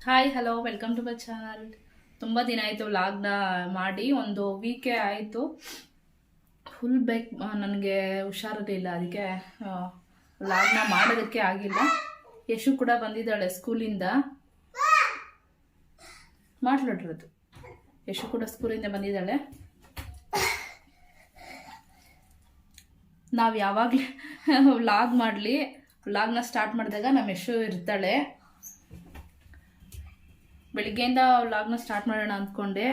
Hi hello welcome to my channel. ತುಂಬ ದಿನ ಆಯಿತು ವ್ಲಾಗ್ನ ಮಾಡಿ, ಒಂದು ವೀಕೆ ಆಯಿತು. ಫುಲ್ ಬೇಕ್ ನನಗೆ ಹುಷಾರಿರಲಿಲ್ಲ, ಅದಕ್ಕೆ ವ್ಲಾಗ್ನ ಮಾಡೋದಕ್ಕೆ ಆಗಿಲ್ಲ. ಯಶು ಕೂಡ ಬಂದಿದ್ದಾಳೆ ಸ್ಕೂಲಿಂದ, ಮಾತಾಡಿರೋದು. ಯಶು ಕೂಡ ಸ್ಕೂಲಿಂದ ಬಂದಿದ್ದಾಳೆ. ನಾವು ಯಾವಾಗಲೇ ವ್ಲಾಗ್ ಮಾಡಲಿ, ವ್ಲಾಗ್ನ ಸ್ಟಾರ್ಟ್ ಮಾಡಿದಾಗ ನಮ್ಮ ಯಶು ಇರ್ತಾಳೆ. ಬೆಳಿಗ್ಗೆಯಿಂದ ವ್ಲಾಗ್ನ ಸ್ಟಾರ್ಟ್ ಮಾಡೋಣ ಅಂದ್ಕೊಂಡೆ,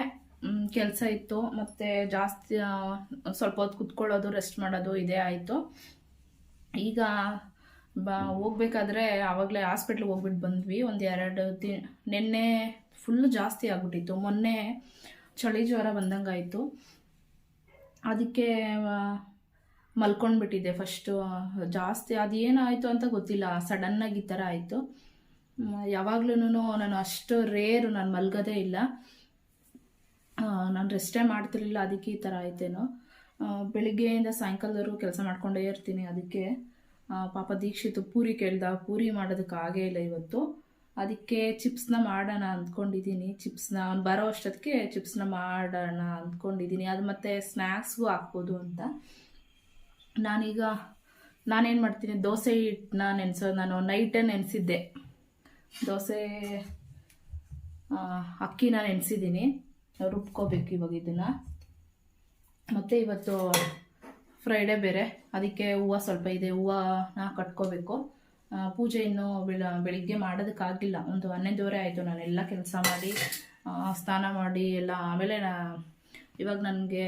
ಕೆಲಸ ಇತ್ತು, ಮತ್ತು ಜಾಸ್ತಿ ಸ್ವಲ್ಪ ಹೊತ್ತು ಕುತ್ಕೊಳ್ಳೋದು, ರೆಸ್ಟ್ ಮಾಡೋದು ಇದೇ ಆಯಿತು. ಈಗ ಹೋಗ್ಬೇಕಾದ್ರೆ ಆವಾಗಲೇ ಹಾಸ್ಪಿಟ್ಲಿಗೆ ಹೋಗ್ಬಿಟ್ಟು ಬಂದ್ವಿ. ಒಂದು 2 ನಿನ್ನೆ ಫುಲ್ಲು ಜಾಸ್ತಿ ಆಗ್ಬಿಟ್ಟಿತ್ತು. ಮೊನ್ನೆ ಚಳಿ ಜ್ವರ ಬಂದಂಗಾಯಿತು, ಅದಕ್ಕೆ ಮಲ್ಕೊಂಡ್ಬಿಟ್ಟಿದ್ದೆ ಫಸ್ಟು. ಜಾಸ್ತಿ ಅದೇನಾಯಿತು ಅಂತ ಗೊತ್ತಿಲ್ಲ, ಸಡನ್ನಾಗಿ ಈ ಥರ ಆಯಿತು. ಯಾವಾಗ್ಲೂ ನಾನು ಅಷ್ಟು ರೇರು ನಾನು ಮಲ್ಗೋದೇ ಇಲ್ಲ, ನಾನು ರೆಸ್ಟೇ ಮಾಡ್ತಿರ್ಲಿಲ್ಲ, ಅದಕ್ಕೆ ಈ ಥರ ಆಯ್ತೇನೋ. ಬೆಳಿಗ್ಗೆಯಿಂದ ಸಾಯಂಕಾಲದವರೆಗೂ ಕೆಲಸ ಮಾಡ್ಕೊಂಡೇ ಇರ್ತೀನಿ. ಅದಕ್ಕೆ ಪಾಪ ದೀಕ್ಷಿತ್ ಪೂರಿ ಕೇಳ್ದ, ಪೂರಿ ಮಾಡೋದಕ್ಕೆ ಆಗೇ ಇಲ್ಲ ಇವತ್ತು. ಅದಕ್ಕೆ ಚಿಪ್ಸ್ನ ಮಾಡೋಣ ಅಂದ್ಕೊಂಡಿದ್ದೀನಿ. ಚಿಪ್ಸ್ನ ಅವ್ನು ಬರೋ ಅಷ್ಟೊತ್ತಿಗೆ ಚಿಪ್ಸ್ನ ಮಾಡೋಣ ಅಂದ್ಕೊಂಡಿದ್ದೀನಿ. ಅದು ಮತ್ತು ಸ್ನ್ಯಾಕ್ಸ್ಗೂ ಹಾಕ್ಬೋದು ಅಂತ. ನಾನೇನು ಮಾಡ್ತೀನಿ, ದೋಸೆ ಹಿಟ್ಟನ್ನ ನಾನು ನೈಟೇ ನೆನೆಸಿದ್ದೆ. ದೋಸೆ ಅಕ್ಕಿನ ನೆನೆಸಿದ್ದೀನಿ, ರುಬ್ಕೋಬೇಕು ಇವಾಗ ಇದನ್ನು. ಮತ್ತು ಇವತ್ತು ಫ್ರೈಡೇ ಬೇರೆ, ಅದಕ್ಕೆ ಹೂವು ಸ್ವಲ್ಪ ಇದೆ, ಹೂವನ್ನ ಕಟ್ಕೋಬೇಕು. ಪೂಜೆ ಇನ್ನೂ ಬೆಳಿಗ್ಗೆ ಮಾಡೋದಕ್ಕಾಗಲಿಲ್ಲ. ಒಂದು 11:30 ಆಯಿತು ನಾನೆಲ್ಲ ಕೆಲಸ ಮಾಡಿ, ಸ್ನಾನ ಮಾಡಿ ಎಲ್ಲ. ಆಮೇಲೆ ಇವಾಗ ನನಗೆ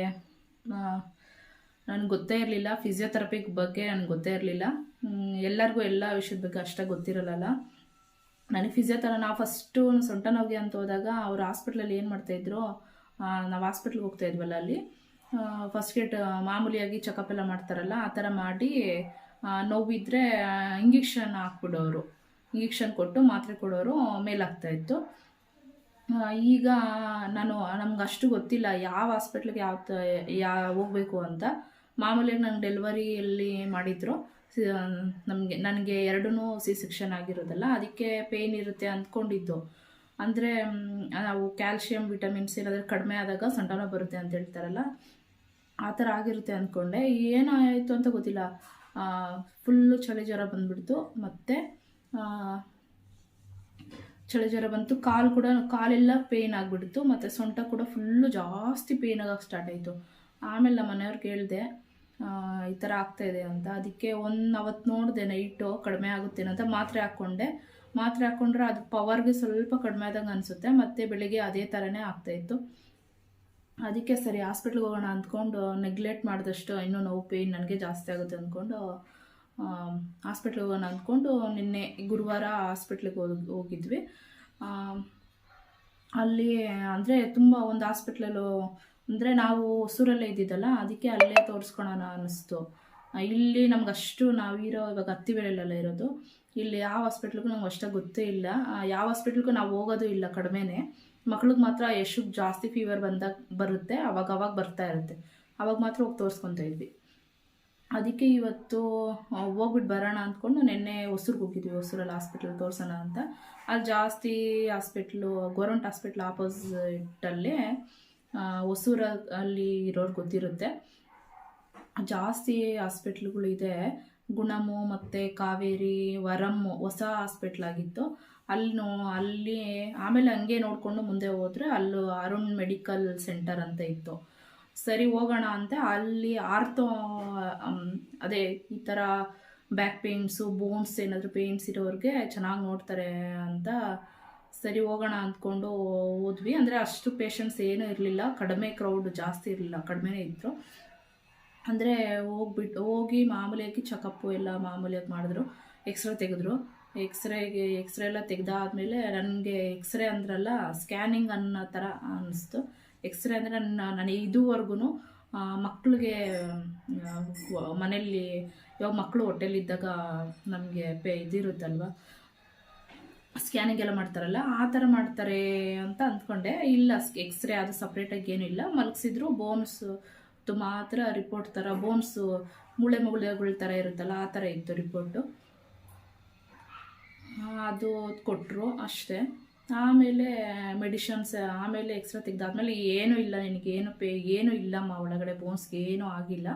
ಗೊತ್ತೇ ಇರಲಿಲ್ಲ, ಫಿಸಿಯೋಥೆರಪಿ ಬಗ್ಗೆ ನನಗೆ ಗೊತ್ತೇ ಇರಲಿಲ್ಲ. ಎಲ್ಲರಿಗೂ ಎಲ್ಲ ವಿಷಯದ ಬಗ್ಗೆ ಅಷ್ಟೇ ಗೊತ್ತಿರಲ್ಲ. ನನಗೆ ನಾವು ಫಸ್ಟು ಸೊಂಟ ನೋವಿಗೆ ಅಂತ ಹೋದಾಗ ಅವ್ರು ಹಾಸ್ಪಿಟ್ಲಲ್ಲಿ ಏನು ಮಾಡ್ತಾಯಿದ್ರು, ನಾವು ಹಾಸ್ಪಿಟ್ಲಿಗೆ ಹೋಗ್ತಾ ಇದ್ವಲ್ಲ, ಅಲ್ಲಿ ಫಸ್ಟ್ ಗೇಟ್ ಮಾಮೂಲಿಯಾಗಿ ಚೆಕಪ್ ಎಲ್ಲ ಮಾಡ್ತಾರಲ್ಲ, ಆ ಥರ ಮಾಡಿ ನೋವಿದ್ರೆ ಇಂಜೆಕ್ಷನ್ ಹಾಕ್ಬಿಡೋರು, ಇಂಜೆಕ್ಷನ್ ಕೊಟ್ಟು ಮಾತ್ರೆ ಕೊಡೋರು, ಮೇಲಾಗ್ತಾಯಿತ್ತು. ಈಗ ನಮ್ಗೆ ಅಷ್ಟು ಗೊತ್ತಿಲ್ಲ ಯಾವ ಹಾಸ್ಪಿಟ್ಲಿಗೆ ಹೋಗಬೇಕು ಅಂತ. ಮಾಮೂಲಿಯಾಗಿ ನಂಗೆ ಡೆಲಿವರಿಯಲ್ಲಿ ಮಾಡಿದ್ರು. ನನಗೆ 2 C-ಸೆಕ್ಷನ್ ಆಗಿರೋದಲ್ಲ, ಅದಕ್ಕೆ ಪೇಯ್ನ್ ಇರುತ್ತೆ ಅಂದ್ಕೊಂಡಿದ್ದು. ಅಂದರೆ ನಾವು ಕ್ಯಾಲ್ಶಿಯಂ ವಿಟಮಿನ್ಸ್ ಏನಾದರೂ ಕಡಿಮೆ ಆದಾಗ ಸೊಂಟ ನೋವು ಬರುತ್ತೆ ಅಂತ ಹೇಳ್ತಾರಲ್ಲ, ಆ ಥರ ಆಗಿರುತ್ತೆ ಅಂದ್ಕೊಂಡೆ. ಏನಾಯಿತು ಅಂತ ಗೊತ್ತಿಲ್ಲ, ಫುಲ್ಲು ಚಳಿ ಜ್ವರ ಬಂದುಬಿಡ್ತು. ಮತ್ತು ಚಳಿ ಜ್ವರ ಬಂತು, ಕಾಲೆಲ್ಲ ಪೇಯ್ನ್ ಆಗಿಬಿಡ್ತು, ಮತ್ತು ಸೊಂಟ ಕೂಡ ಫುಲ್ಲು ಜಾಸ್ತಿ ಪೇಯ್ನ್ ಆಗೋಕ್ಕೆ ಸ್ಟಾರ್ಟ್ ಆಯಿತು. ಆಮೇಲೆ ನಮ್ಮ ಮನೆಯವ್ರಿಗೆ ಹೇಳಿದೆ ಈ ಥರ ಆಗ್ತಾಯಿದೆ ಅಂತ. ಅದಕ್ಕೆ ಅವತ್ತು ನೋಡಿದೆ, ನೈಟು ಕಡಿಮೆ ಆಗುತ್ತೇನೋ ಅಂತ ಮಾತ್ರೆ ಹಾಕ್ಕೊಂಡೆ. ಮಾತ್ರೆ ಹಾಕ್ಕೊಂಡ್ರೆ ಅದು ಪವರ್ಗೆ ಸ್ವಲ್ಪ ಕಡಿಮೆ ಆದಂಗೆ ಅನಿಸುತ್ತೆ, ಮತ್ತು ಬೆಳಿಗ್ಗೆ ಅದೇ ಥರನೇ ಆಗ್ತಾಯಿತ್ತು. ಅದಕ್ಕೆ ಸರಿ ಹಾಸ್ಪಿಟ್ಲಿಗೆ ಹೋಗೋಣ ಅಂದ್ಕೊಂಡು, ನೆಗ್ಲೆಕ್ಟ್ ಮಾಡಿದಷ್ಟು ಇನ್ನೂ ನೋವು ಪೇಯ್ನ್ ನನಗೆ ಜಾಸ್ತಿ ಆಗುತ್ತೆ ಅಂದ್ಕೊಂಡು ಹಾಸ್ಪಿಟ್ಲಿಗೆ ಹೋಗೋಣ ಅಂದ್ಕೊಂಡು ನಿನ್ನೆ ಗುರುವಾರ ಹಾಸ್ಪಿಟ್ಲಿಗೆ ಹೋಗಿದ್ವಿ. ಅಲ್ಲಿ ಅಂದರೆ ತುಂಬ ಒಂದು ಹಾಸ್ಪಿಟ್ಲಲ್ಲೂ ಅಂದರೆ ನಾವು ಹೊಸೂರಲ್ಲೇ ಇದ್ದಿದ್ದಲ್ಲ, ಅದಕ್ಕೆ ಅಲ್ಲೇ ತೋರಿಸ್ಕೊಳೋಣ ಅನ್ನಿಸ್ತು. ಇಲ್ಲಿ ನಮ್ಗೆ ಅಷ್ಟು ಇವಾಗ ಹತ್ತಿಬೇಳೆಲ್ಲ ಇರೋದು. ಇಲ್ಲಿ ಯಾವ ಹಾಸ್ಪಿಟ್ಲಿಗೂ ನಮ್ಗೆ ಅಷ್ಟಾಗಿ ಗೊತ್ತೇ ಇಲ್ಲ, ಯಾವ ಹಾಸ್ಪಿಟ್ಲಿಗೂ ನಾವು ಹೋಗೋದು ಇಲ್ಲ. ಕಡಿಮೆನೇ, ಮಕ್ಳಿಗೆ ಮಾತ್ರ ಯಶುಗೆ ಜಾಸ್ತಿ ಫೀವರ್ ಬರುತ್ತೆ, ಅವಾಗ ಬರ್ತಾ ಇರುತ್ತೆ, ಅವಾಗ ಮಾತ್ರ ಹೋಗಿ ತೋರಿಸ್ಕೊತಾ ಇದ್ವಿ. ಅದಕ್ಕೆ ಇವತ್ತು ಹೋಗ್ಬಿಟ್ಟು ಬರೋಣ ಅಂದ್ಕೊಂಡು ನಿನ್ನೆ ಹೊಸೂರಿಗೆ ಹೋಗಿದ್ವಿ. ಹೊಸೂರಲ್ಲಿ ಹಾಸ್ಪಿಟ್ಲ್ ತೋರಿಸೋಣ ಅಂತ. ಅಲ್ಲಿ ಜಾಸ್ತಿ ಗೌರ್ಮೆಂಟ್ ಹಾಸ್ಪಿಟ್ಲ್ ಆಪೋಸಿಟಲ್ಲೇ ಹೊಸೂರಲ್ಲಿ ಇರೋರು ಗೊತ್ತಿರುತ್ತೆ, ಜಾಸ್ತಿ ಹಾಸ್ಪಿಟ್ಲ್ಗಳಿದೆ. ಗುಣಮು ಮತ್ತು ಕಾವೇರಿ, ವರಮ್ಮು ಹೊಸ ಹಾಸ್ಪಿಟ್ಲ್ ಆಗಿತ್ತು. ಅಲ್ಲಿ ಆಮೇಲೆ ಹಂಗೆ ನೋಡಿಕೊಂಡು ಮುಂದೆ ಹೋದರೆ ಅಲ್ಲಿ ಅರುಣ್ ಮೆಡಿಕಲ್ ಸೆಂಟರ್ ಅಂತ ಇತ್ತು. ಸರಿ ಹೋಗೋಣ ಅಂತ ಅಲ್ಲಿ ಅದೇ ಈ ಥರ ಬ್ಯಾಕ್ ಪೇಯ್ನ್ಸು, ಬೋನ್ಸ್ ಏನಾದರೂ ಪೇಯ್ನ್ಸ್ ಇರೋರಿಗೆ ಚೆನ್ನಾಗಿ ನೋಡ್ತಾರೆ ಅಂತ ಸರಿ ಹೋಗೋಣ ಅಂದ್ಕೊಂಡು ಹೋದ್ವಿ. ಅಂದರೆ ಅಷ್ಟು ಪೇಷಂಟ್ಸ್ ಏನೂ ಇರಲಿಲ್ಲ, ಕಡಿಮೆ ಕ್ರೌಡ್, ಜಾಸ್ತಿ ಇರಲಿಲ್ಲ, ಕಡಿಮೆನೇ ಇದ್ದರು. ಅಂದರೆ ಹೋಗಿ ಮಾಮೂಲಿಯಾಗಿ ಚೆಕಪ್ಪು ಎಲ್ಲ ಮಾಮೂಲಿಯಾಗಿ ಮಾಡಿದ್ರು. ಎಕ್ಸ್ರೇ ತೆಗೆದ್ರು. ಎಕ್ಸ್ರೇ ಎಲ್ಲ ತೆಗೆದಾದ್ಮೇಲೆ ನನಗೆ ಎಕ್ಸ್ರೇ ಅಂದ್ರಲ್ಲ, ಸ್ಕ್ಯಾನಿಂಗ್ ಅನ್ನೋ ಥರ ಅನ್ನಿಸ್ತು. ಎಕ್ಸ್ರೇ ಅಂದರೆ ನಾನು ಇದುವರೆಗೂ ಮಕ್ಕಳಿಗೆ ಮನೆಯಲ್ಲಿ ಇವಾಗ ಮಕ್ಕಳು ಹೊಟ್ಟೆಲಿದ್ದಾಗ ನಮಗೆ ಇದಿರುತ್ತಲ್ವ, ಸ್ಕ್ಯಾನಿಂಗ್ ಎಲ್ಲ ಮಾಡ್ತಾರಲ್ಲ, ಆ ಥರ ಮಾಡ್ತಾರೆ ಅಂತ ಅಂದ್ಕೊಂಡೆ. ಇಲ್ಲ, ಎಕ್ಸ್ರೇ ಅದು ಸಪ್ರೇಟಾಗಿ ಏನಿಲ್ಲ, ಮಲಗಿಸಿದ್ರು. ಬೋನ್ಸ್ ಮಾತ್ರ ರಿಪೋರ್ಟ್ ಥರ, ಬೋನ್ಸು ಮೂಳೆಗಳ ಥರ ಇರುತ್ತಲ್ಲ, ಆ ಥರ ಇತ್ತು ರಿಪೋರ್ಟು. ಅದು ಕೊಟ್ಟರು ಅಷ್ಟೇ. ಆಮೇಲೆ ಮೆಡಿಷನ್ಸ್, ಆಮೇಲೆ ಎಕ್ಸ್ರಾ ತೆಗ್ದಾದ್ಮೇಲೆ ಏನೂ ಇಲ್ಲ, ನಿನಗೆ ಏನೂ ಇಲ್ಲಮ್ಮ ಒಳಗಡೆ, ಬೋನ್ಸ್ಗೆ ಏನೂ ಆಗಿಲ್ಲ,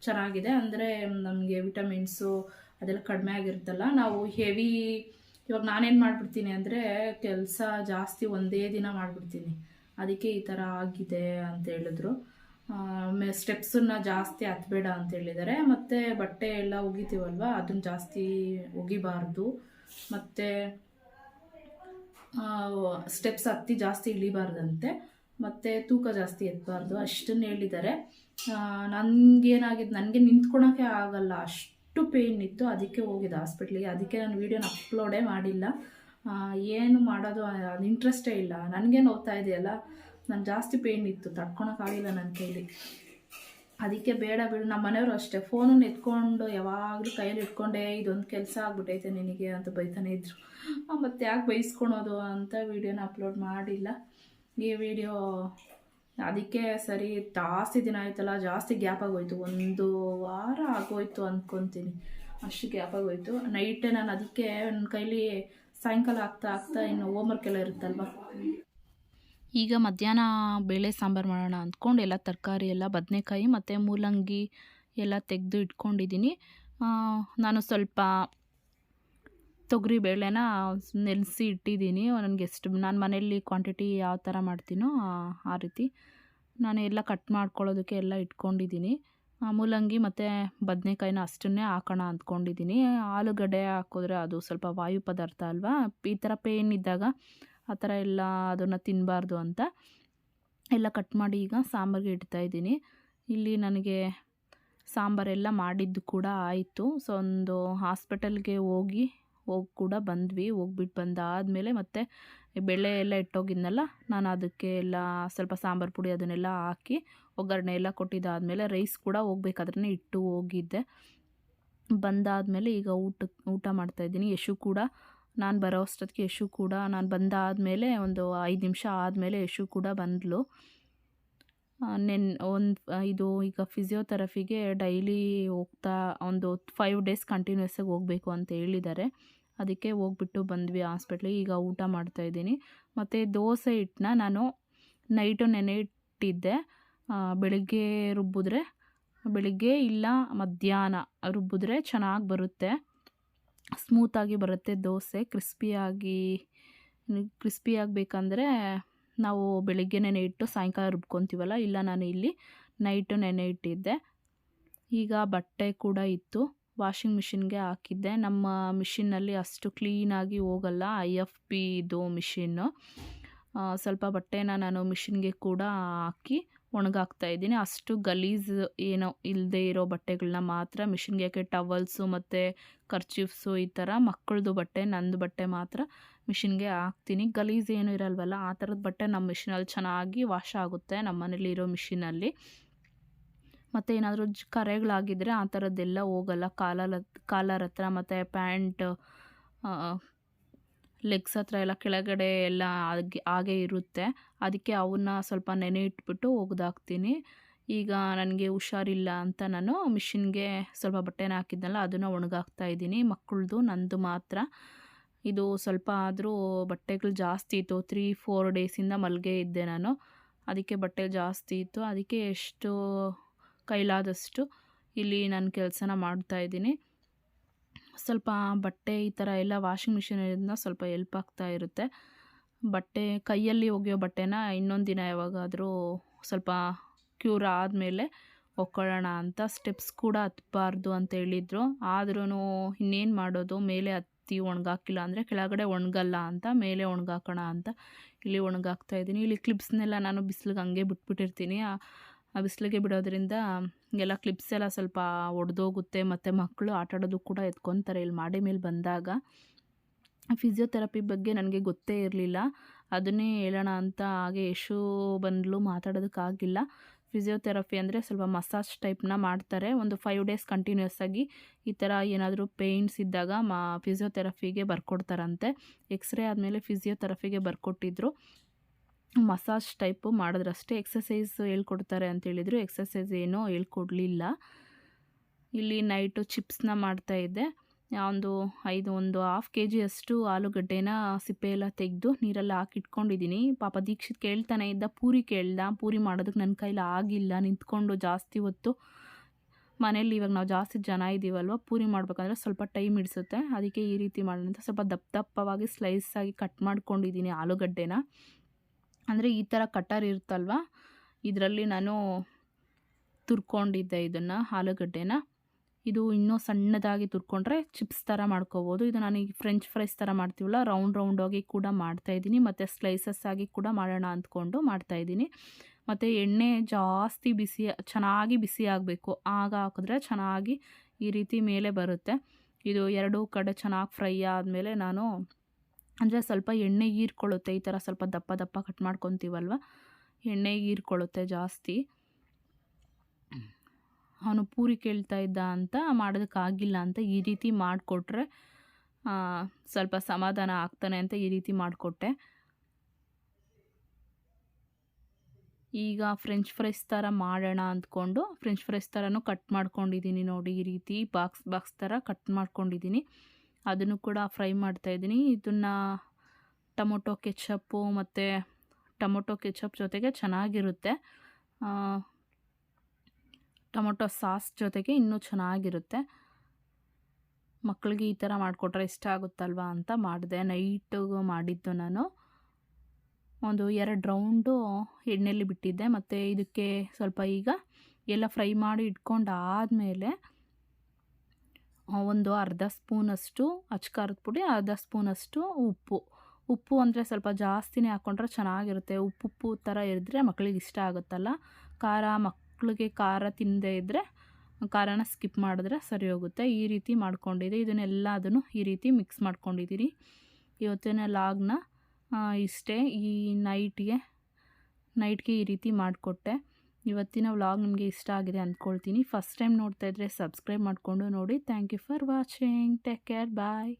ಚೆನ್ನಾಗಿದೆ. ಅಂದರೆ ನಮಗೆ ವಿಟಮಿನ್ಸು ಅದೆಲ್ಲ ಕಡಿಮೆ ಆಗಿರುತ್ತಲ್ಲ, ನಾವು ಹೆವಿ ಇವಾಗ ನಾನೇನು ಮಾಡಿಬಿಡ್ತೀನಿ ಅಂದರೆ ಕೆಲಸ ಜಾಸ್ತಿ ಒಂದೇ ದಿನ ಮಾಡಿಬಿಡ್ತೀನಿ, ಅದಕ್ಕೆ ಈ ಥರ ಆಗಿದೆ ಅಂತ ಹೇಳಿದ್ರು. ಸ್ಟೆಪ್ಸನ್ನ ಜಾಸ್ತಿ ಹತ್ಬೇಡ ಅಂತ ಹೇಳಿದ್ದಾರೆ. ಮತ್ತು ಬಟ್ಟೆ ಎಲ್ಲ ಒಗಿತೀವಲ್ವ, ಅದನ್ನ ಜಾಸ್ತಿ ಒಗಿಬಾರ್ದು, ಮತ್ತು ಸ್ಟೆಪ್ಸ್ ಹತ್ತಿ ಜಾಸ್ತಿ ಇಳಿಬಾರ್ದಂತೆ, ಮತ್ತು ತೂಕ ಜಾಸ್ತಿ ಎತ್ತಬಾರ್ದು, ಅಷ್ಟನ್ನು ಹೇಳಿದ್ದಾರೆ. ನನಗೇನಾಗಿದೆ, ನನಗೆ ನಿಂತ್ಕೊಳೋಕ್ಕೆ ಆಗಲ್ಲ, ಅಷ್ಟು ಪೇಯ್ನ್ ಇತ್ತು, ಅದಕ್ಕೆ ಹೋಗಿದ್ದೆ ಹಾಸ್ಪಿಟ್ಲಿಗೆ. ಅದಕ್ಕೆ ನಾನು ವೀಡಿಯೋನ ಅಪ್ಲೋಡೇ ಮಾಡಿಲ್ಲ. ಏನು ಮಾಡೋದು ಅದು ಇಂಟ್ರೆಸ್ಟೇ ಇಲ್ಲ, ನನಗೇನು ಓದ್ತಾ ಇದೆಯಲ್ಲ, ನಾನು ಜಾಸ್ತಿ ಪೇಯ್ನ್ ಇತ್ತು, ತಡ್ಕೊಳಕ್ಕಾಗಿಲ್ಲ ನನ್ನ ಕೈಲಿ. ಅದಕ್ಕೆ ಬೇಡ ಬಿಡು. ನಮ್ಮ ಮನೆಯವರು ಅಷ್ಟೇ, ಫೋನನ್ನು ಎತ್ಕೊಂಡು ಯಾವಾಗಲೂ ಕೈಯಲ್ಲಿ ಇಟ್ಕೊಂಡೆ, ಇದೊಂದು ಕೆಲಸ ಆಗ್ಬಿಟ್ಟೈತೆ ನಿನಗೆ ಅಂತ ಬೈತಾನೆ ಇದ್ರು. ಮತ್ತು ಯಾಕೆ ಬೈಸ್ಕೊಳೋದು ಅಂತ ವೀಡಿಯೋನ ಅಪ್ಲೋಡ್ ಮಾಡಿಲ್ಲ. ಈ ವಿಡಿಯೋ ಅದಕ್ಕೆ ಸರಿ ಜಾಸ್ತಿ ದಿನ ಆಯ್ತಲ್ಲ, ಜಾಸ್ತಿ ಗ್ಯಾಪ್ ಆಗೋಯ್ತು, 1 ವಾರ ಆಗೋಯ್ತು ಅಂದ್ಕೊತೀನಿ, ಅಷ್ಟು ಗ್ಯಾಪ್ ಆಗೋಯ್ತು. ನೈಟೇ ನಾನು ಅದಕ್ಕೆ ನನ್ನ ಕೈಲಿ ಸಾಯಂಕಾಲ ಆಗ್ತಾ ಇನ್ನು ಹೋಮ್ವರ್ಕ್ ಎಲ್ಲ ಇರುತ್ತಲ್ವ. ಈಗ ಮಧ್ಯಾಹ್ನ ಬೇಳೆ ಸಾಂಬಾರು ಮಾಡೋಣ ಅಂದ್ಕೊಂಡು ಎಲ್ಲ ತರಕಾರಿ ಎಲ್ಲ ಬದನೆಕಾಯಿ ಮತ್ತು ಮೂಲಂಗಿ ಎಲ್ಲ ತೆಗೆದು ಇಟ್ಕೊಂಡಿದ್ದೀನಿ. ನಾನು ಸ್ವಲ್ಪ ತೊಗರಿ ಬೇಳೆನ ನೆನೆಸಿ ಇಟ್ಟಿದ್ದೀನಿ. ನನಗೆ ಎಷ್ಟು ನಾನು ಮನೆಯಲ್ಲಿ ಕ್ವಾಂಟಿಟಿ ಯಾವ ಥರ ಮಾಡ್ತೀನೋ ಆ ರೀತಿ ನಾನು ಎಲ್ಲ ಕಟ್ ಮಾಡ್ಕೊಳ್ಳೋದಕ್ಕೆ ಎಲ್ಲ ಇಟ್ಕೊಂಡಿದ್ದೀನಿ. ಮೂಲಂಗಿ ಮತ್ತು ಬದನೆಕಾಯಿನ ಅಷ್ಟನ್ನೇ ಹಾಕೋಣ ಅಂದ್ಕೊಂಡಿದ್ದೀನಿ. ಆಲೂಗಡ್ಡೆ ಹಾಕಿದ್ರೆ ಅದು ಸ್ವಲ್ಪ ವಾಯು ಪದಾರ್ಥ ಅಲ್ವಾ, ಈ ಥರ ಪೇಯ್ನ್ ಇದ್ದಾಗ ಆ ಥರ ಎಲ್ಲ ಅದನ್ನು ತಿನ್ನಬಾರ್ದು ಅಂತ ಎಲ್ಲ ಕಟ್ ಮಾಡಿ ಈಗ ಸಾಂಬಾರಿಗೆ ಇಡ್ತಾಯಿದ್ದೀನಿ. ಇಲ್ಲಿ ನನಗೆ ಸಾಂಬಾರೆಲ್ಲ ಮಾಡಿದ್ದು ಕೂಡ ಆಯಿತು. ಸೊ ಒಂದು ಹಾಸ್ಪಿಟಲ್ಗೆ ಹೋಗಿ ಕೂಡ ಬಂದ್ವಿ. ಹೋಗ್ಬಿಟ್ಟು ಬಂದಾದಮೇಲೆ ಮತ್ತೆ ಬೇಳೆ ಎಲ್ಲ ಇಟ್ಟೋಗಿದ್ನಲ್ಲ, ನಾನು ಅದಕ್ಕೆ ಎಲ್ಲ ಸ್ವಲ್ಪ ಸಾಂಬಾರು ಪುಡಿ ಅದನ್ನೆಲ್ಲ ಹಾಕಿ ಒಗ್ಗರಣೆ ಎಲ್ಲ ಕೊಟ್ಟಿದ್ದಾದಮೇಲೆ ರೈಸ್ ಕೂಡ ಹೋಗ್ಬೇಕಾದ್ರೆ ಇಟ್ಟು ಹೋಗಿದ್ದೆ. ಬಂದಾದಮೇಲೆ ಈಗ ಊಟ ಮಾಡ್ತಾಯಿದ್ದೀನಿ. ಯಶು ಕೂಡ ನಾನು ಬರೋ ಅಷ್ಟೊತ್ತಿಗೆ ಯಶು ಕೂಡ ನಾನು ಬಂದಾದಮೇಲೆ ಒಂದು 5 ನಿಮಿಷ ಆದಮೇಲೆ ಯಶು ಕೂಡ ಬಂದಳು. ಇದು ಈಗ ಫಿಸಿಯೋಥೆರಪಿಗೆ ಡೈಲಿ ಹೋಗ್ತಾ ಒಂದು 5 ಡೇಸ್ ಕಂಟಿನ್ಯೂಸ್ ಆಗಿ ಹೋಗಬೇಕು ಅಂತ ಹೇಳಿದ್ದಾರೆ. ಅದಕ್ಕೆ ಹೋಗ್ಬಿಟ್ಟು ಬಂದ್ವಿ ಹಾಸ್ಪಿಟ್ಲಿಗೆ. ಈಗ ಊಟ ಮಾಡ್ತಾಯಿದ್ದೀನಿ. ಮತ್ತು ದೋಸೆ ಹಿಟ್ಟನ್ನ ನಾನು ನೈಟು ನೆನೆ ಇಟ್ಟಿದ್ದೆ. ಬೆಳಗ್ಗೆ ರುಬ್ಬಿದ್ರೆ, ಬೆಳಗ್ಗೆ ಇಲ್ಲ ಮಧ್ಯಾಹ್ನ ರುಬ್ಬಿದ್ರೆ ಚೆನ್ನಾಗಿ ಬರುತ್ತೆ, ಸ್ಮೂತಾಗಿ ಬರುತ್ತೆ ದೋಸೆ. ಕ್ರಿಸ್ಪಿ ಆಗಬೇಕಂದ್ರೆ ನಾವು ಬೆಳಗ್ಗೆ ನೆನೆ ಇಟ್ಟು ಸಾಯಂಕಾಲ ರುಬ್ಕೊತೀವಲ್ಲ, ಇಲ್ಲ ನಾನು ಇಲ್ಲಿ ನೈಟು ನೆನೆ ಇಟ್ಟಿದ್ದೆ. ಈಗ ಬಟ್ಟೆ ಕೂಡ ಇತ್ತು, ವಾಷಿಂಗ್ ಮಿಷಿನ್ಗೆ ಹಾಕಿದ್ದೆ. ನಮ್ಮ ಮಿಷಿನ್ನಲ್ಲಿ ಅಷ್ಟು ಕ್ಲೀನಾಗಿ ಹೋಗಲ್ಲ, IFP ಇದು ಮಿಷಿನ್ನು. ಸ್ವಲ್ಪ ಬಟ್ಟೆನ ನಾನು ಮಿಷಿನ್ಗೆ ಕೂಡ ಹಾಕಿ ಒಣಗಾಕ್ತಾಯಿದ್ದೀನಿ. ಅಷ್ಟು ಗಲೀಜು ಏನೋ ಇಲ್ಲದೆ ಇರೋ ಬಟ್ಟೆಗಳನ್ನ ಮಾತ್ರ ಮಿಷಿನ್ಗೆ ಹಾಕಿ, ಟವಲ್ಸು ಮತ್ತು ಕರ್ಚೀಫ್ಸು ಈ ಥರ ಮಕ್ಕಳದು ಬಟ್ಟೆ, ನಂದು ಬಟ್ಟೆ ಮಾತ್ರ ಮಿಷಿನ್ಗೆ ಹಾಕ್ತೀನಿ. ಗಲೀಜು ಏನೂ ಇರಲ್ವಲ್ಲ, ಆ ಥರದ ಬಟ್ಟೆ ನಮ್ಮ ಮಿಷಿನಲ್ಲಿ ಚೆನ್ನಾಗಿ ವಾಶ್ ಆಗುತ್ತೆ, ನಮ್ಮ ಮನೇಲಿ ಇರೋ ಮಿಷಿನಲ್ಲಿ. ಮತ್ತು ಏನಾದರೂ ಕರೆಗಳಾಗಿದ್ದರೆ ಆ ಥರದ್ದೆಲ್ಲ ಹೋಗಲ್ಲ, ಕಾಲರ್ ಹತ್ರ ಮತ್ತು ಪ್ಯಾಂಟ್ ಲೆಗ್ಸ್ ಹತ್ರ ಎಲ್ಲ ಕೆಳಗಡೆ ಎಲ್ಲ ಹಾಗೆ ಇರುತ್ತೆ. ಅದಕ್ಕೆ ಅವನ್ನ ಸ್ವಲ್ಪ ನೆನೆ ಇಟ್ಬಿಟ್ಟು ಒಗೆದಾಕ್ತೀನಿ. ಈಗ ನನಗೆ ಹುಷಾರಿಲ್ಲ ಅಂತ ನಾನು ಮಿಷಿನ್ಗೆ ಸ್ವಲ್ಪ ಬಟ್ಟೆನ ಹಾಕಿದ್ನಲ್ಲ, ಅದನ್ನು ಒಣಗಾಕ್ತಾಯಿದ್ದೀನಿ. ಮಕ್ಕಳದು ನಂದು ಮಾತ್ರ. ಇದು ಸ್ವಲ್ಪ ಆದರೂ ಬಟ್ಟೆಗಳು ಜಾಸ್ತಿ ಇತ್ತು, 3-4 ಡೇಸಿಂದ ಮಲ್ಗೆ ಇದ್ದೆ ನಾನು, ಅದಕ್ಕೆ ಬಟ್ಟೆ ಜಾಸ್ತಿ ಇತ್ತು. ಅದಕ್ಕೆ ಎಷ್ಟು ಕೈಲಾದಷ್ಟು ಇಲ್ಲಿ ನಾನು ಕೆಲಸನ ಮಾಡ್ತಾಯಿದ್ದೀನಿ. ಸ್ವಲ್ಪ ಬಟ್ಟೆ ಈ ಥರ ಎಲ್ಲ ವಾಷಿಂಗ್ ಮಿಷಿನಿಂದ ಸ್ವಲ್ಪ ಹೆಲ್ಪ್ ಆಗ್ತಾ ಇರುತ್ತೆ. ಬಟ್ಟೆ ಕೈಯಲ್ಲಿ ಒಗೆಯೋ ಬಟ್ಟೆನ ಇನ್ನೊಂದು ದಿನ ಯಾವಾಗಾದರೂ ಸ್ವಲ್ಪ ಕ್ಯೂರ್ ಆದಮೇಲೆ ಒಕ್ಕೊಳ್ಳೋಣ ಅಂತ. ಸ್ಟೆಪ್ಸ್ ಕೂಡ ಹತ್ತಬಾರ್ದು ಅಂತ ಹೇಳಿದರು, ಆದ್ರೂ ಇನ್ನೇನು ಮಾಡೋದು, ಮೇಲೆ ಹತ್ತಿ ಒಣಗಾಕಿಲ್ಲ ಅಂದರೆ ಕೆಳಗಡೆ ಒಣಗಲ್ಲ ಅಂತ ಮೇಲೆ ಒಣಗಾಕೋಣ ಅಂತ ಇಲ್ಲಿ ಒಣಗಾಕ್ತಾಯಿದ್ದೀನಿ. ಇಲ್ಲಿ ಕ್ಲಿಪ್ಸ್ನೆಲ್ಲ ನಾನು ಬಿಸಿಲಿಗೆ ಹಂಗೆ ಬಿಟ್ಬಿಟ್ಟಿರ್ತೀನಿ. ಆ ಬಿಸಿಲಿಗೆ ಬಿಡೋದ್ರಿಂದ ಎಲ್ಲ ಕ್ಲಿಪ್ಸ್ ಎಲ್ಲ ಸ್ವಲ್ಪ ಒಡೆದೋಗುತ್ತೆ, ಮತ್ತು ಮಕ್ಕಳು ಆಟಾಡೋದು ಕೂಡ ಎತ್ಕೊತಾರೆ ಇಲ್ಲಿ ಮಾಡಿ ಮೇಲೆ ಬಂದಾಗ. ಫಿಸಿಯೋಥೆರಪಿ ಬಗ್ಗೆ ನನಗೆ ಗೊತ್ತೇ ಇರಲಿಲ್ಲ, ಅದನ್ನೇ ಹೇಳೋಣ ಅಂತ ಹಾಗೆ ಯಶು ಬಂದಳು, ಮಾತಾಡೋದಕ್ಕಾಗಿಲ್ಲ. ಫಿಸಿಯೋಥೆರಪಿ ಅಂದರೆ ಸ್ವಲ್ಪ ಮಸಾಜ್ ಟೈಪ್ನ ಮಾಡ್ತಾರೆ. ಒಂದು 5 ಡೇಸ್ ಕಂಟಿನ್ಯೂಸ್ ಆಗಿ ಈ ಥರ ಏನಾದರೂ ಪೇಯ್ನ್ಸ್ ಇದ್ದಾಗ ಫಿಸಿಯೋಥೆರಪಿಗೆ ಬರ್ಕೊಡ್ತಾರಂತೆ. ಎಕ್ಸ್ರೇ ಆದಮೇಲೆ ಫಿಸಿಯೋಥೆರಪಿಗೆ ಬರ್ಕೊಟ್ಟಿದ್ರು. ಮಸಾಜ್ ಟೈಪು ಮಾಡಿದ್ರಷ್ಟೇ, ಎಕ್ಸಸೈಸ್ ಹೇಳ್ಕೊಡ್ತಾರೆ ಅಂತೇಳಿದರು. ಎಕ್ಸಸೈಸ್ ಏನೋ ಹೇಳ್ಕೊಡ್ಲಿಲ್ಲ. ಇಲ್ಲಿ ನೈಟು ಚಿಪ್ಸ್ನ ಮಾಡ್ತಾಯಿದ್ದೆ. ಒಂದು ಹಾಫ್ kg ಅಷ್ಟು ಆಲೂಗಡ್ಡೆನ ಸಿಪ್ಪೆ ಎಲ್ಲ ತೆಗೆದು ನೀರಲ್ಲಿ ಹಾಕಿ ಇಟ್ಕೊಂಡಿದ್ದೀನಿ. ಪಾಪ ದೀಕ್ಷಿತ್ ಕೇಳ್ತಾನೆ ಇದ್ದ, ಪೂರಿ ಕೇಳ್ದ. ಪೂರಿ ಮಾಡೋದಕ್ಕೆ ನನ್ನ ಕೈಲಿ ಆಗಿಲ್ಲ, ನಿಂತ್ಕೊಂಡು ಜಾಸ್ತಿ ಹೊತ್ತು ಮನೇಲಿ ಇವಾಗ ನಾವು ಜಾಸ್ತಿ ಜನ ಇದ್ದೀವಲ್ವ, ಪೂರಿ ಮಾಡಬೇಕಂದ್ರೆ ಸ್ವಲ್ಪ ಟೈಮ್ ಹಿಡಿಸುತ್ತೆ. ಅದಕ್ಕೆ ಈ ರೀತಿ ಮಾಡೋಣ ಅಂತ ಸ್ವಲ್ಪ ದಪ್ಪವಾಗಿ ಸ್ಲೈಸಾಗಿ ಕಟ್ ಮಾಡ್ಕೊಂಡಿದ್ದೀನಿ ಆಲೂಗಡ್ಡೆನ. ಅಂದರೆ ಈ ಥರ ಕಟರ್ ಇರುತ್ತಲ್ವ, ಇದರಲ್ಲಿ ನಾನು ತುರ್ಕೊಂಡಿದ್ದೆ ಇದನ್ನು ಆಲೂಗಡ್ಡೆನ. ಇದು ಇನ್ನೂ ಸಣ್ಣದಾಗಿ ತುರ್ಕೊಂಡ್ರೆ ಚಿಪ್ಸ್ ಥರ ಮಾಡ್ಕೋಬೋದು. ಇದು ನನಗೆ ಫ್ರೆಂಚ್ ಫ್ರೈಸ್ ಥರ ಮಾಡ್ತೀವಲ್ಲ, ರೌಂಡಾಗಿ ಕೂಡ ಮಾಡ್ತಾಯಿದ್ದೀನಿ, ಮತ್ತು ಸ್ಲೈಸಸ್ ಆಗಿ ಕೂಡ ಮಾಡೋಣ ಅಂದ್ಕೊಂಡು ಮಾಡ್ತಾಯಿದ್ದೀನಿ. ಮತ್ತು ಎಣ್ಣೆ ಜಾಸ್ತಿ ಚೆನ್ನಾಗಿ ಬಿಸಿ ಆಗಬೇಕು, ಆಗ ಹಾಕಿದ್ರೆ ಚೆನ್ನಾಗಿ ಈ ರೀತಿ ಮೇಲೆ ಬರುತ್ತೆ. ಇದು ಎರಡೂ ಕಡೆ ಚೆನ್ನಾಗಿ ಫ್ರೈ ಆದಮೇಲೆ ನಾನು ಅಂದರೆ ಸ್ವಲ್ಪ ಎಣ್ಣೆ ಹೀರ್ಕೊಳ್ಳುತ್ತೆ. ಈ ಥರ ಸ್ವಲ್ಪ ದಪ್ಪ ಕಟ್ ಮಾಡ್ಕೊತೀವಲ್ವ, ಎಣ್ಣೆ ಹೀರ್ಕೊಳ್ಳುತ್ತೆ ಜಾಸ್ತಿ. ಅವನು ಪೂರಿ ಕೇಳ್ತಾ ಇದ್ದ ಅಂತ ಮಾಡೋದಕ್ಕಾಗಿಲ್ಲ ಅಂತ ಈ ರೀತಿ ಮಾಡಿಕೊಟ್ರೆ ಸ್ವಲ್ಪ ಸಮಾಧಾನ ಆಗ್ತಾನೆ ಅಂತ ಈ ರೀತಿ ಮಾಡಿಕೊಟ್ಟೆ. ಈಗ ಫ್ರೆಂಚ್ ಫ್ರೈಸ್ ಥರ ಮಾಡೋಣ ಅಂದ್ಕೊಂಡು ಫ್ರೆಂಚ್ ಫ್ರೈಸ್ ಥರನೂ ಕಟ್ ಮಾಡ್ಕೊಂಡಿದ್ದೀನಿ ನೋಡಿ. ಈ ರೀತಿ ಬಾಕ್ಸ್ ಥರ ಕಟ್ ಮಾಡ್ಕೊಂಡಿದ್ದೀನಿ. ಅದನ್ನು ಕೂಡ ಫ್ರೈ ಮಾಡ್ತಾಯಿದ್ದೀನಿ. ಇದನ್ನು ಟೊಮೊಟೊ ಕೆಚಪ್ಪು ಮತ್ತು ಟೊಮೊಟೊ ಕೆಚಪ್ ಜೊತೆಗೆ ಚೆನ್ನಾಗಿರುತ್ತೆ. ಟೊಮೊಟೊ ಸಾಸ್ ಜೊತೆಗೆ ಇನ್ನೂ ಚೆನ್ನಾಗಿರುತ್ತೆ. ಮಕ್ಕಳಿಗೆ ಈ ಥರ ಮಾಡಿಕೊಟ್ರೆ ಇಷ್ಟ ಆಗುತ್ತಲ್ವ ಅಂತ ಮಾಡಿದೆ. ನೈಟಿಗೆ ಮಾಡಿದ್ದು ನಾನು. ಒಂದು 2 ರೌಂಡು ಎಣ್ಣೆಯಲ್ಲಿ ಬಿಟ್ಟಿದ್ದೆ. ಮತ್ತು ಇದಕ್ಕೆ ಸ್ವಲ್ಪ ಈಗ ಎಲ್ಲ ಫ್ರೈ ಮಾಡಿ ಇಟ್ಕೊಂಡಾದಮೇಲೆ ಒಂದು ಅರ್ಧ ಸ್ಪೂನಷ್ಟು ಅಚ್ಕಾರದ ಪುಡಿ, ಅರ್ಧ ಸ್ಪೂನಷ್ಟು ಉಪ್ಪು ಅಂದರೆ ಸ್ವಲ್ಪ ಜಾಸ್ತಿನೇ ಹಾಕ್ಕೊಂಡ್ರೆ ಚೆನ್ನಾಗಿರುತ್ತೆ. ಉಪ್ಪು ಥರ ಇದ್ದರೆ ಮಕ್ಕಳಿಗೆ ಇಷ್ಟ ಆಗುತ್ತಲ್ಲ. ಮಕ್ಕಳಿಗೆ ಖಾರ ತಿನ್ನದೇ ಇದ್ದರೆ ಖಾರನ ಸ್ಕಿಪ್ ಮಾಡಿದ್ರೆ ಸರಿ ಹೋಗುತ್ತೆ. ಈ ರೀತಿ ಮಾಡ್ಕೊಂಡಿದ್ದೆ. ಅದನ್ನು ಈ ರೀತಿ ಮಿಕ್ಸ್ ಮಾಡ್ಕೊಂಡಿದ್ದೀನಿ. ಇವತ್ತಿನ ಲಾಗ್ನ ಇಷ್ಟೇ. ಈ ನೈಟ್ಗೆ ಈ ರೀತಿ ಮಾಡಿಕೊಟ್ಟೆ. ಇವತ್ತಿನ ವ್ಲಾಗ್ ನಿಮಗೆ ಇಷ್ಟ ಆಗಿದೆ ಅಂದ್ಕೊಳ್ತೀನಿ. ಫಸ್ಟ್ ಟೈಮ್ ನೋಡ್ತಾ ಇದ್ದರೆ ಸಬ್ಸ್ಕ್ರೈಬ್ ಮಾಡಿಕೊಂಡು ನೋಡಿ. Thank you for watching. Take care. Bye.